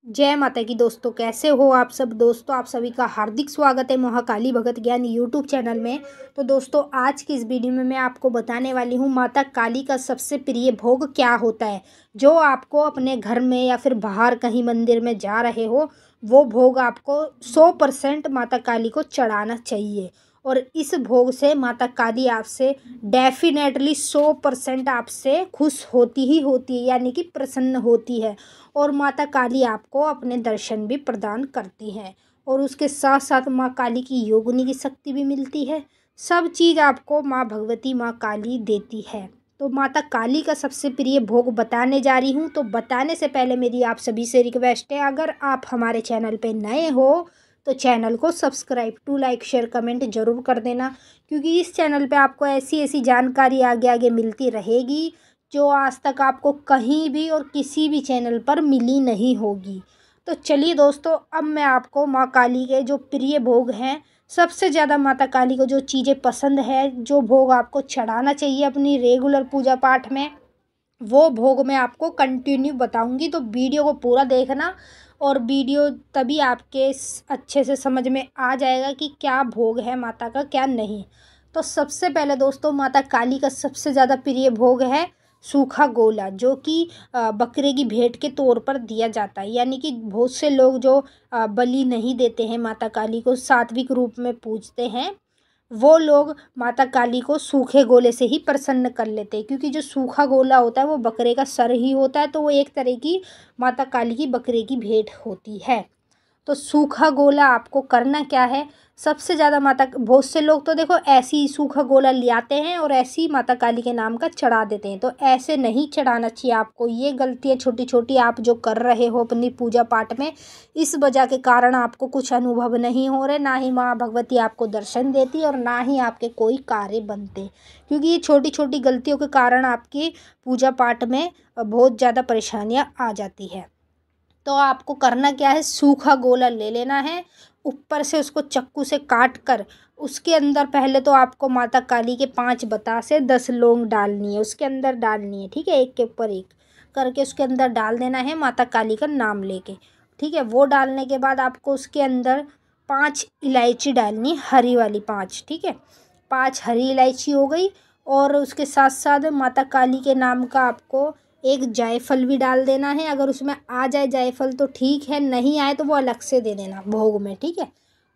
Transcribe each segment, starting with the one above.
जय माता की दोस्तों, कैसे हो आप सब। दोस्तों आप सभी का हार्दिक स्वागत है महाकाली भगत ज्ञान यूट्यूब चैनल में। तो दोस्तों आज की इस वीडियो में मैं आपको बताने वाली हूँ माता काली का सबसे प्रिय भोग क्या होता है। जो आपको अपने घर में या फिर बाहर कहीं मंदिर में जा रहे हो, वो भोग आपको 100% माता काली को चढ़ाना चाहिए। और इस भोग से माता काली आपसे डेफिनेटली 100% आपसे खुश होती ही होती है, यानी कि प्रसन्न होती है। और माता काली आपको अपने दर्शन भी प्रदान करती है। और उसके साथ साथ माँ काली की योगिनी की शक्ति भी मिलती है। सब चीज़ आपको माँ भगवती माँ काली देती है। तो माता काली का सबसे प्रिय भोग बताने जा रही हूँ। तो बताने से पहले मेरी आप सभी से रिक्वेस्ट है, अगर आप हमारे चैनल पे नए हो तो चैनल को subscribe to like share comment ज़रूर कर देना, क्योंकि इस चैनल पे आपको ऐसी ऐसी जानकारी आगे आगे मिलती रहेगी जो आज तक आपको कहीं भी और किसी भी चैनल पर मिली नहीं होगी। तो चलिए दोस्तों, अब मैं आपको माँ काली के जो प्रिय भोग हैं, सबसे ज़्यादा माता काली को जो चीज़ें पसंद है, जो भोग आपको चढ़ाना चाहिए अपनी रेगुलर पूजा पाठ में, वो भोग मैं आपको कंटिन्यू बताऊंगी। तो वीडियो को पूरा देखना, और वीडियो तभी आपके अच्छे से समझ में आ जाएगा कि क्या भोग है माता का क्या नहीं। तो सबसे पहले दोस्तों, माता काली का सबसे ज़्यादा प्रिय भोग है सूखा गोला, जो कि बकरे की भेंट के तौर पर दिया जाता है। यानी कि बहुत से लोग जो बलि नहीं देते हैं माता काली को, सात्विक रूप में पूजते हैं, वो लोग माता काली को सूखे गोले से ही प्रसन्न कर लेते हैं। क्योंकि जो सूखा गोला होता है वो बकरे का सर ही होता है, तो वो एक तरह की माता काली की बकरे की भेंट होती है। तो सूखा गोला आपको करना क्या है, सबसे ज़्यादा माता, बहुत से लोग तो देखो ऐसे ही सूखा गोला ले आते हैं और ऐसे ही माता काली के नाम का चढ़ा देते हैं। तो ऐसे नहीं चढ़ाना चाहिए आपको। ये गलतियाँ छोटी छोटी आप जो कर रहे हो अपनी पूजा पाठ में, इस वजह के कारण आपको कुछ अनुभव नहीं हो रहे, ना ही माँ भगवती आपको दर्शन देती और ना ही आपके कोई कार्य बनते। क्योंकि ये छोटी छोटी गलतियों के कारण आपकी पूजा पाठ में बहुत ज़्यादा परेशानियाँ आ जाती है। तो आपको करना क्या है, सूखा गोला ले लेना है, ऊपर से उसको चाकू से काट कर उसके अंदर पहले तो आपको माता काली के 5 बतासे 10 लौंग डालनी है, उसके अंदर डालनी है। ठीक है, एक के ऊपर एक करके उसके अंदर डाल देना है माता काली का नाम लेके। ठीक है, वो डालने के बाद आपको उसके अंदर 5 इलायची डालनी, हरी वाली 5। ठीक है, 5 हरी इलायची हो गई। और उसके साथ साथ माता काली के नाम का आपको एक जायफल भी डाल देना है। अगर उसमें आ जाए जायफल तो ठीक है, नहीं आए तो वो अलग से दे देना भोग में। ठीक है,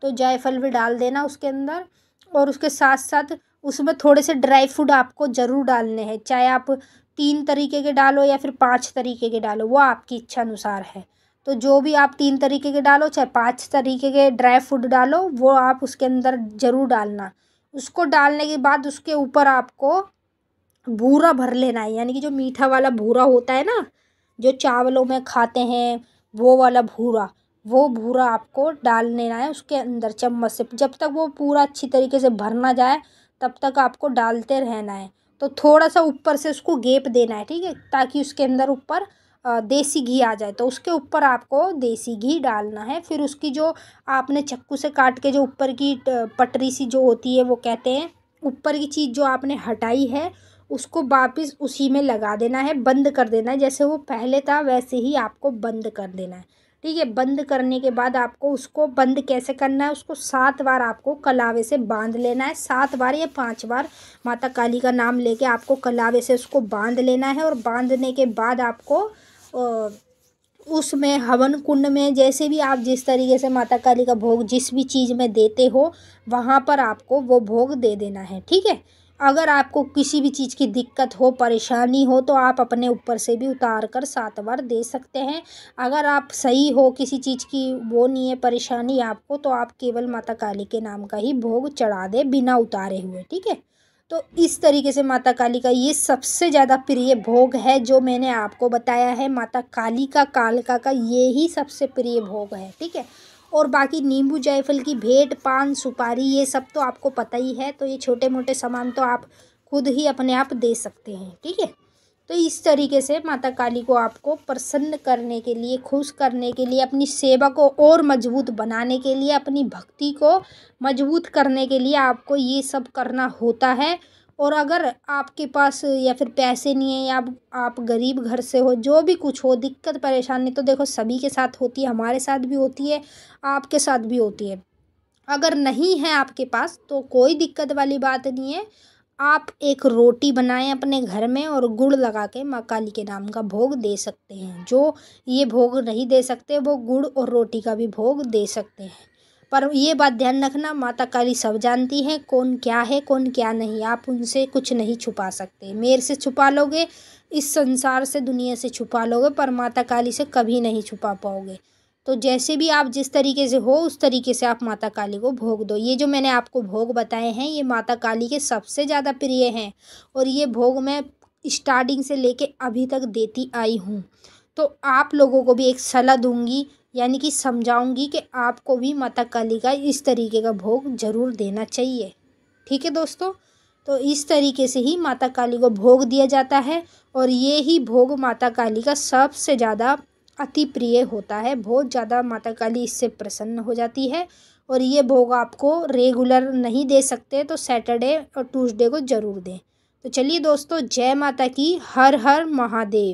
तो जायफल भी डाल देना उसके अंदर। और उसके साथ साथ उसमें थोड़े से ड्राई फ्रूट आपको ज़रूर डालने हैं, चाहे आप 3 तरीके के डालो या फिर 5 तरीके के डालो, वो आपकी इच्छा अनुसार है। तो जो भी आप 3 तरीके के डालो चाहे 5 तरीके के ड्राई फ्रूट डालो, वो आप उसके अंदर ज़रूर डालना। उसको डालने के बाद उसके ऊपर आपको भूरा भर लेना है, यानी कि जो मीठा वाला भूरा होता है ना, जो चावलों में खाते हैं, वो वाला भूरा, वो भूरा आपको डाल लेना है उसके अंदर चम्मच से। जब तक वो पूरा अच्छी तरीके से भर ना जाए तब तक आपको डालते रहना है। तो थोड़ा सा ऊपर से उसको गैप देना है, ठीक है, ताकि उसके अंदर ऊपर देसी घी आ जाए। तो उसके ऊपर आपको देसी घी डालना है। फिर उसकी जो आपने चाकू से काट के जो ऊपर की पटरी सी जो होती है, वो कहते हैं ऊपर की चीज़ जो आपने हटाई है, उसको वापस उसी में लगा देना है, बंद कर देना है। जैसे वो पहले था वैसे ही आपको बंद कर देना है। ठीक है, बंद करने के बाद आपको उसको बंद कैसे करना है, उसको 7 बार आपको कलावे से बांध लेना है। 7 बार या 5 बार माता काली का नाम लेके आपको कलावे से उसको बांध लेना है। और बांधने के बाद आपको उसमें हवन कुंड में, जैसे भी आप जिस तरीके से माता काली का भोग जिस भी चीज़ में देते हो, वहाँ पर आपको वो भोग दे देना है। ठीक है, अगर आपको किसी भी चीज़ की दिक्कत हो, परेशानी हो, तो आप अपने ऊपर से भी उतार कर 7 बार दे सकते हैं। अगर आप सही हो, किसी चीज़ की वो नहीं है परेशानी आपको, तो आप केवल माता काली के नाम का ही भोग चढ़ा दे बिना उतारे हुए। ठीक है, तो इस तरीके से माता काली का ये सबसे ज़्यादा प्रिय भोग है जो मैंने आपको बताया है। माता काली का कालका का ये ही सबसे प्रिय भोग है। ठीक है, और बाकी नींबू जायफल की भेंट, पान सुपारी, ये सब तो आपको पता ही है। तो ये छोटे मोटे सामान तो आप खुद ही अपने आप दे सकते हैं। ठीक है, तो इस तरीके से माता काली को आपको प्रसन्न करने के लिए, खुश करने के लिए, अपनी सेवा को और मजबूत बनाने के लिए, अपनी भक्ति को मजबूत करने के लिए आपको ये सब करना होता है। और अगर आपके पास या फिर पैसे नहीं है या आप गरीब घर से हो, जो भी कुछ हो दिक्कत परेशानी, तो देखो सभी के साथ होती है, हमारे साथ भी होती है, आपके साथ भी होती है। अगर नहीं है आपके पास तो कोई दिक्कत वाली बात नहीं है। आप एक रोटी बनाएं अपने घर में और गुड़ लगा के माँ काली के नाम का भोग दे सकते हैं। जो ये भोग नहीं दे सकते वो गुड़ और रोटी का भी भोग दे सकते हैं। पर ये बात ध्यान रखना, माता काली सब जानती हैं कौन क्या है कौन क्या नहीं। आप उनसे कुछ नहीं छुपा सकते। मेरे से छुपा लोगे, इस संसार से दुनिया से छुपा लोगे, पर माता काली से कभी नहीं छुपा पाओगे। तो जैसे भी आप जिस तरीके से हो उस तरीके से आप माता काली को भोग दो। ये जो मैंने आपको भोग बताए हैं ये माता काली के सबसे ज़्यादा प्रिय हैं और ये भोग मैं स्टार्टिंग से लेके अभी तक देती आई हूँ। तो आप लोगों को भी एक सलाह दूंगी, यानी कि समझाऊंगी कि आपको भी माता काली का इस तरीके का भोग ज़रूर देना चाहिए। ठीक है दोस्तों, तो इस तरीके से ही माता काली को भोग दिया जाता है और ये ही भोग माता काली का सबसे ज़्यादा अति प्रिय होता है। बहुत ज़्यादा माता काली इससे प्रसन्न हो जाती है और ये भोग आपको रेगुलर नहीं दे सकते, तो सैटरडे और ट्यूसडे को ज़रूर दें। तो चलिए दोस्तों, जय माता की, हर हर महादेव।